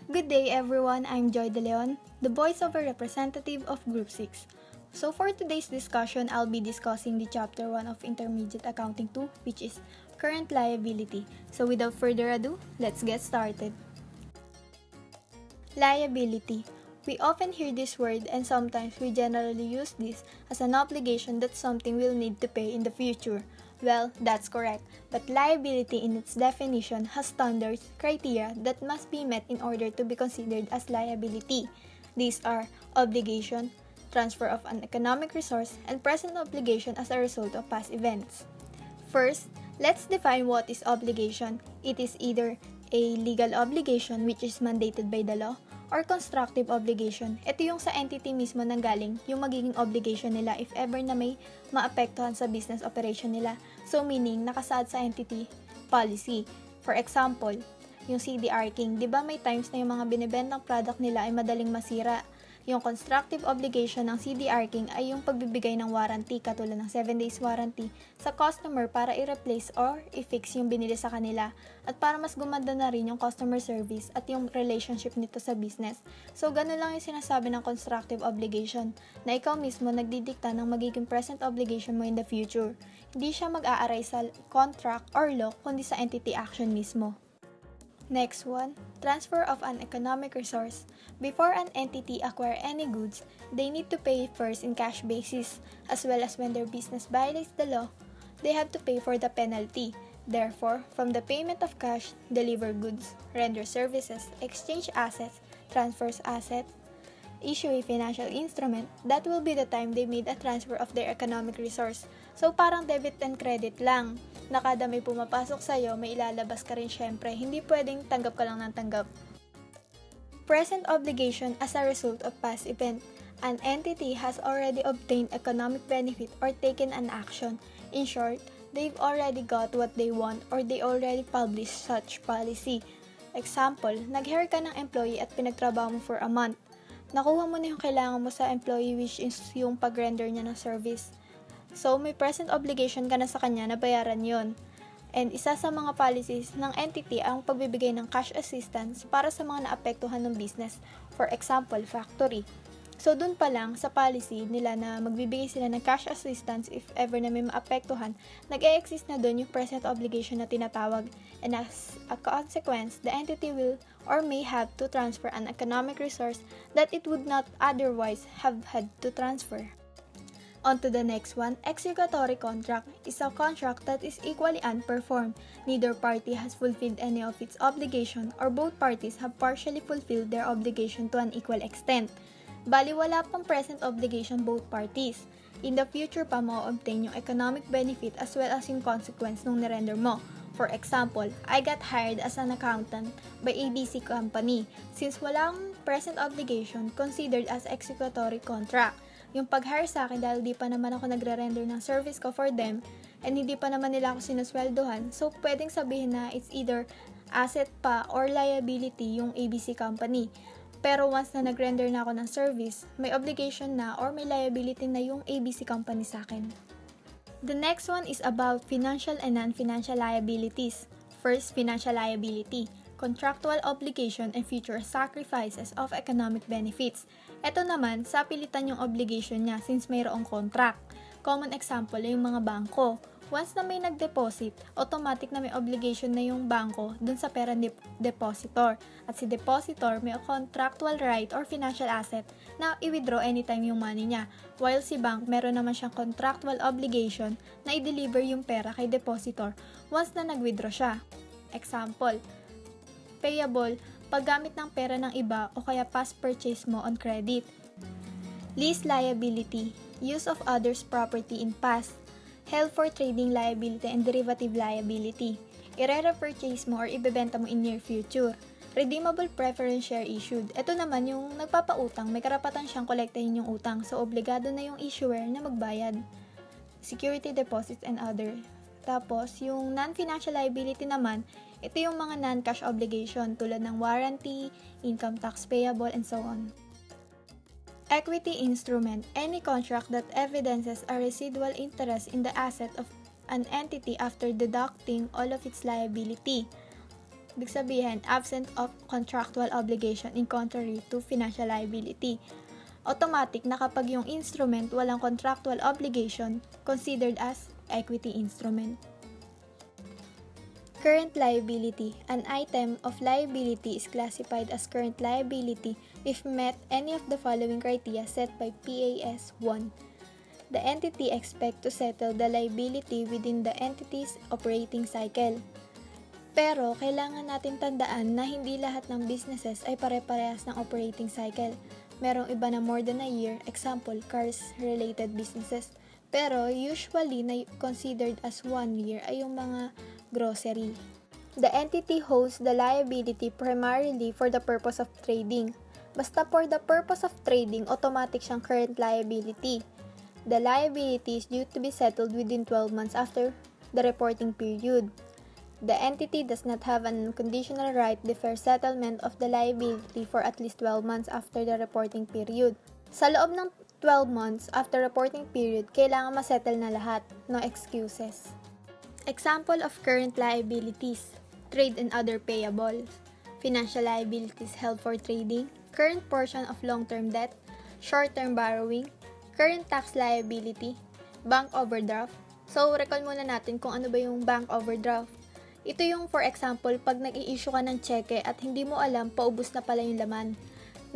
Good day everyone, I'm Joy De Leon, the voiceover representative of Group 6. So for today's discussion, I'll be discussing the Chapter 1 of Intermediate Accounting 2, which is Current Liability. So without further ado, let's get started. Liability. We often hear this word and sometimes we generally use this as an obligation that something we'll need to pay in the future. Well, that's correct, but liability in its definition has standards, criteria that must be met in order to be considered as liability. These are obligation, transfer of an economic resource, and present obligation as a result of past events. First, let's define what is obligation. It is either a legal obligation which is mandated by the law or constructive obligation. Ito yung sa entity mismo nanggaling, yung magiging obligation nila if ever na may maapektuhan sa business operation nila. So meaning, nakasaad sa entity policy. For example, yung CDR King, di ba may times na yung mga binibentang product nila ay madaling masira? Yung constructive obligation ng CDR King ay yung pagbibigay ng warranty katulad ng 7 days warranty sa customer para i-replace or i-fix yung binili sa kanila at para mas gumanda na rin yung customer service at yung relationship nito sa business. So, ganun lang yung sinasabi ng constructive obligation na ikaw mismo nagdidikta ng magiging present obligation mo in the future. Hindi siya mag-aaray sa contract or law kundi sa entity action mismo. Next one, transfer of an economic resource. Before an entity acquire any goods, they need to pay first in cash basis, as well as when their business violates the law, they have to pay for the penalty. Therefore, from the payment of cash, deliver goods, render services, exchange assets, transfers assets, issue a financial instrument, that will be the time they made a transfer of their economic resource. So parang debit and credit lang. Na kada may pumapasok sa'yo, may ilalabas ka rin syempre. Hindi pwedeng tanggap ka lang ng tanggap. Present obligation as a result of past event. An entity has already obtained economic benefit or taken an action. In short, they've already got what they want or they already published such policy. Example, nag-hire ka ng employee at pinagtrabaho mo for a month. Nakuha mo na yung kailangan mo sa employee which is yung pag-render niya ng service. So, may present obligation ka na sa kanya na bayaran yon. And isa sa mga policies ng entity ang pagbibigay ng cash assistance para sa mga naapektuhan ng business. For example, factory. So, dun pa lang sa policy nila na magbibigay sila ng cash assistance if ever na may maapektuhan, nag-e-exist na dun yung present obligation na tinatawag. And as a consequence, the entity will or may have to transfer an economic resource that it would not otherwise have had to transfer. On to the next one, executory contract is a contract that is equally unperformed. Neither party has fulfilled any of its obligation or both parties have partially fulfilled their obligation to an equal extent. Bali wala pang present obligation both parties. In the future pa mo obtain yung economic benefit as well as yung consequence nung nirender mo. For example, I got hired as an accountant by ABC company. Since walang present obligation, considered as executory contract. Yung pag-hire sa akin dahil di pa naman ako nagre-render ng service ko for them and hindi pa naman nila ako sinusweldohan, so pwedeng sabihin na it's either asset pa or liability yung ABC company. Pero once na nag-render na ako ng service, may obligation na or may liability na yung ABC company sa akin. The next one is about financial and non-financial liabilities. First, financial liability. Contractual obligation and future sacrifices of economic benefits. Ito naman, sa pilitan yung obligation niya since mayroong contract. Common example ay yung mga bangko. Once na may nag-deposit, automatic na may obligation na yung bangko dun sa pera depositor. At si depositor may contractual right or financial asset na i-withdraw anytime yung money niya. While si bank, meron naman siyang contractual obligation na i-deliver yung pera kay depositor once na nag-withdraw siya. Example, payable, paggamit ng pera ng iba o kaya past purchase mo on credit. Lease liability, use of others' property in past. Held for trading liability and derivative liability. I-repurchase mo or ibebenta mo in near future. Redeemable preference share issued. Ito naman yung nagpapautang, may karapatan siyang kolektahin yung utang, so obligado na yung issuer na magbayad. Security deposits and other. Tapos, yung non-financial liability naman, ito yung mga non-cash obligation tulad ng warranty, income tax payable, and so on. Equity instrument, any contract that evidences a residual interest in the asset of an entity after deducting all of its liability. ibig sabihin absent of contractual obligation in contrary to financial liability. Automatic na kapag yung instrument walang contractual obligation, considered as equity instrument. Current liability. An item of liability is classified as current liability if met any of the following criteria set by PAS 1. The entity expects to settle the liability within the entity's operating cycle. Pero, kailangan natin tandaan na hindi lahat ng businesses ay pare-parehas ng operating cycle. Merong iba na more than a year, example, cars-related businesses. Pero, usually, na considered as 1 year ay yung mga grocery. The entity holds the liability primarily for the purpose of trading. Basta for the purpose of trading, automatic siyang current liability. The liability is due to be settled within 12 months after the reporting period. The entity does not have an unconditional right to defer settlement of the liability for at least 12 months after the reporting period. Sa loob ng 12 months after reporting period, kailangan masettle na lahat, no excuses. Example of current liabilities: trade and other payables, financial liabilities held for trading, current portion of long-term debt, short-term borrowing, current tax liability, bank overdraft. So, recall muna natin kung ano ba yung bank overdraft. Ito yung, for example, pag nag-i-issue ka ng cheque at hindi mo alam, paubos na pala yung laman.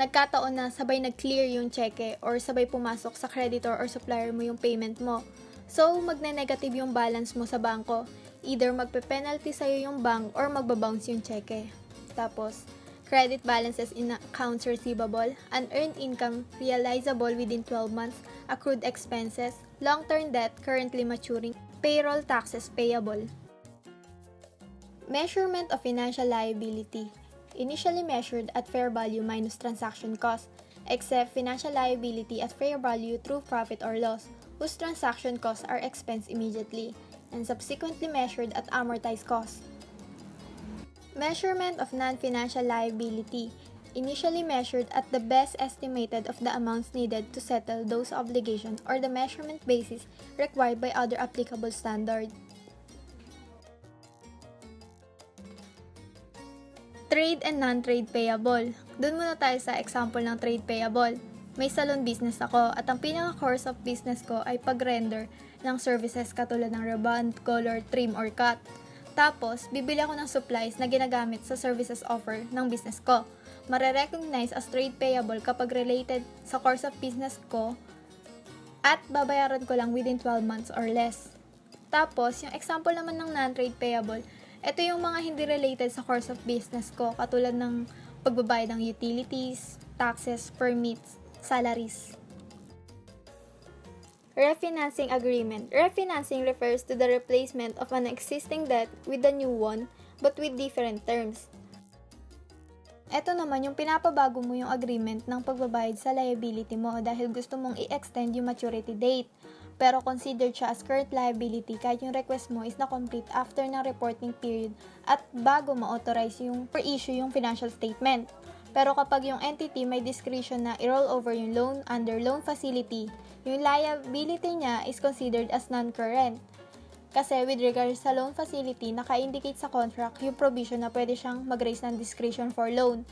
Nagkataon na sabay nag-clear yung cheque or sabay pumasok sa creditor or supplier mo yung payment mo. So, magne-negative yung balance mo sa bangko. Either magpe-penalty sa'yo yung bank or magbabounce yung cheque. Tapos, credit balances in accounts receivable, unearned income realizable within 12 months, accrued expenses, long-term debt currently maturing, payroll taxes payable. Measurement of financial liability. Initially measured at fair value minus transaction cost, except financial liability at fair value through profit or loss, whose transaction costs are expensed immediately, and subsequently measured at amortized cost. Measurement of non-financial liability. Initially measured at the best estimated of the amounts needed to settle those obligations or the measurement basis required by other applicable standard. Trade and non-trade payable. Doon muna tayo sa example ng trade payable. May salon business ako at ang pinaka-course of business ko ay pag-render ng services katulad ng rebond, color, trim, or cut. Tapos, bibili ako ng supplies na ginagamit sa services offer ng business ko. Mare-recognize as trade payable kapag related sa course of business ko at babayaran ko lang within 12 months or less. Tapos, yung example naman ng non-trade payable, ito yung mga hindi related sa course of business ko katulad ng pagbabayad ng utilities, taxes, permits, salaries. Refinancing agreement. Refinancing refers to the replacement of an existing debt with a new one, but with different terms. Ito naman yung pinapabago mo yung agreement ng pagbabayad sa liability mo dahil gusto mong i-extend yung maturity date. Pero considered siya as current liability kahit yung request mo is na-complete after ng reporting period at bago ma-authorize yung per-issue yung financial statement. Pero kapag yung entity may discretion na i-roll over yung loan under loan facility, yung liability niya is considered as non-current. Kasi with regards sa loan facility, naka-indicate sa contract yung provision na pwede siyang mag-raise ng discretion for loan.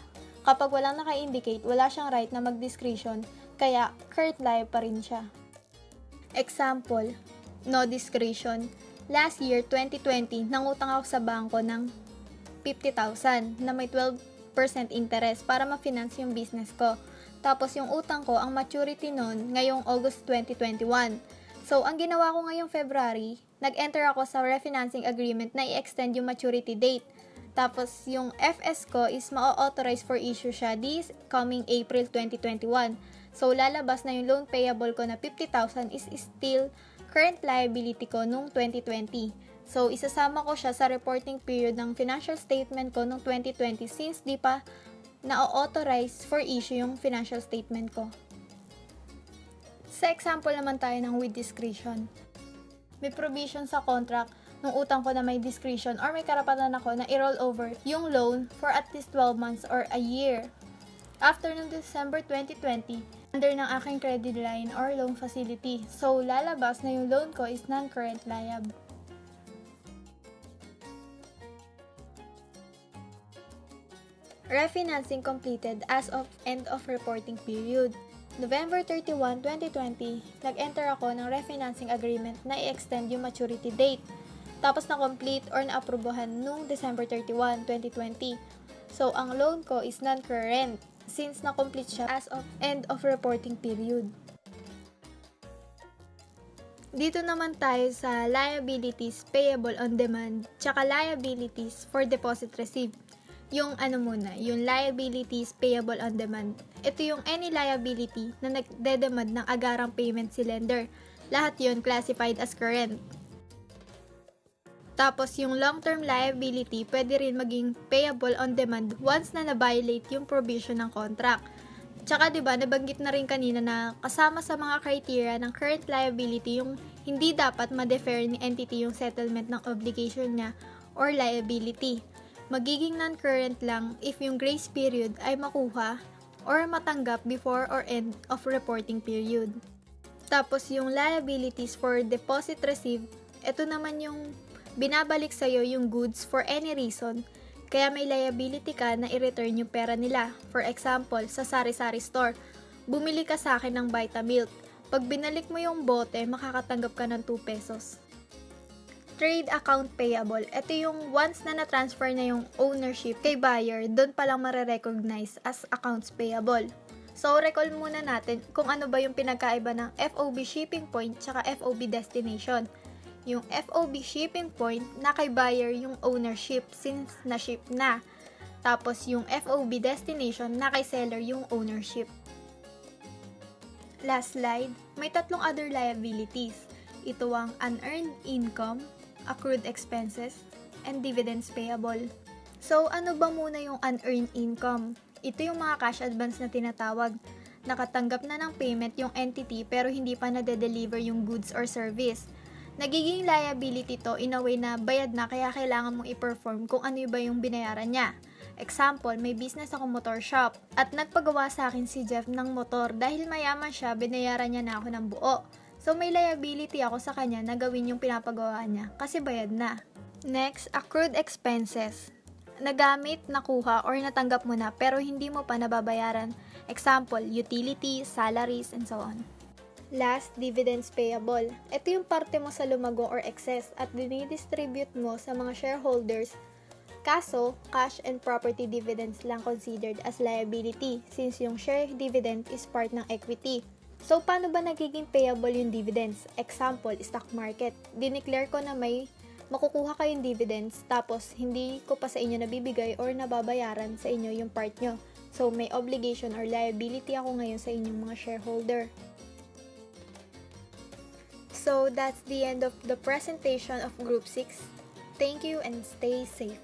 Kapag walang naka-indicate, wala siyang right na mag-discretion, kaya current liable pa rin siya. Example, no discretion. Last year, 2020, nangutang ako sa bangko ng 50,000 na may 12% interest para ma-finance yung business ko. Tapos yung utang ko, ang maturity nun ngayong August 2021. So, ang ginawa ko ngayong February, nag-enter ako sa refinancing agreement na i-extend yung maturity date. Tapos, yung FS ko is ma-authorize for issue siya this coming April 2021. So, lalabas na yung loan payable ko na 50,000 is still current liability ko nung 2020. So, isasama ko siya sa reporting period ng financial statement ko nung 2020 since di pa na-authorize for issue yung financial statement ko. Sa example naman tayo ng with discretion. May provision sa contract nung utang ko na may discretion or may karapatan ako na i-roll over yung loan for at least 12 months or a year. After ng December 2020, under ng aking credit line or loan facility. So, lalabas na yung loan ko is non-current liable. Refinancing completed as of end of reporting period. November 31, 2020, nag-enter ako ng refinancing agreement na i-extend yung maturity date. Tapos na-complete or na-aprobohan noong December 31, 2020. So, ang loan ko is non-current since na-complete siya as of end of reporting period. Dito naman tayo sa liabilities payable on demand tsaka liabilities for deposit received. Yung yung liabilities payable on demand. Ito yung any liability na nagde-demand ng agarang payment si lender. Lahat yun classified as current. Tapos yung long-term liability pwede rin maging payable on demand once na na-violate yung provision ng contract. Tsaka 'di ba nabanggit na rin kanina na kasama sa mga criteria ng current liability yung hindi dapat ma-defer ni entity yung settlement ng obligation niya or liability. Magiging non-current lang if yung grace period ay makuha or matanggap before or end of reporting period. Tapos yung liabilities for deposit received, ito naman yung binabalik sa'yo yung goods for any reason, kaya may liability ka na i-return yung pera nila. For example, sa sari-sari store, bumili ka sa akin ng Vitamilk. Pag binalik mo yung bote, makakatanggap ka ng 2 pesos. Trade account payable, ito yung once na na-transfer na yung ownership kay buyer, doon palang mare-recognize as accounts payable. So, recall muna natin kung ano ba yung pinagkaiba ng FOB shipping point tsaka FOB destination. Yung FOB shipping point, na kay buyer yung ownership since na-ship na. Tapos yung FOB destination, na kay seller yung ownership. Last slide, may tatlong other liabilities. Ito ang unearned income, accrued expenses, and dividends payable. So, ano ba muna yung unearned income? Ito yung mga cash advance na tinatawag. Nakatanggap na ng payment yung entity pero hindi pa nade-deliver yung goods or service. Nagiging liability to in a way na bayad na kaya kailangan mong i-perform kung ano ba yung binayaran niya. Example, may business akong motor shop at nagpagawa sa akin si Jeff ng motor dahil mayaman siya, binayaran niya na ako ng buo. So, may liability ako sa kanya na gawin yung pinapagawa niya kasi bayad na. Next, accrued expenses. Nagamit, nakuha, or natanggap mo na pero hindi mo pa nababayaran. Example, utilities, salaries, and so on. Last, dividends payable. Ito yung parte mo sa lumago or excess at dinidistribute mo sa mga shareholders. Kaso, cash and property dividends lang considered as liability since yung share dividend is part ng equity. So, paano ba nagiging payable yung dividends? Example, stock market. Dineclare ko na may makukuha kayong dividends, tapos hindi ko pa sa inyo nabibigay or nababayaran sa inyo yung part nyo. So, may obligation or liability ako ngayon sa inyong mga shareholder. So, that's the end of the presentation of Group 6. Thank you and stay safe.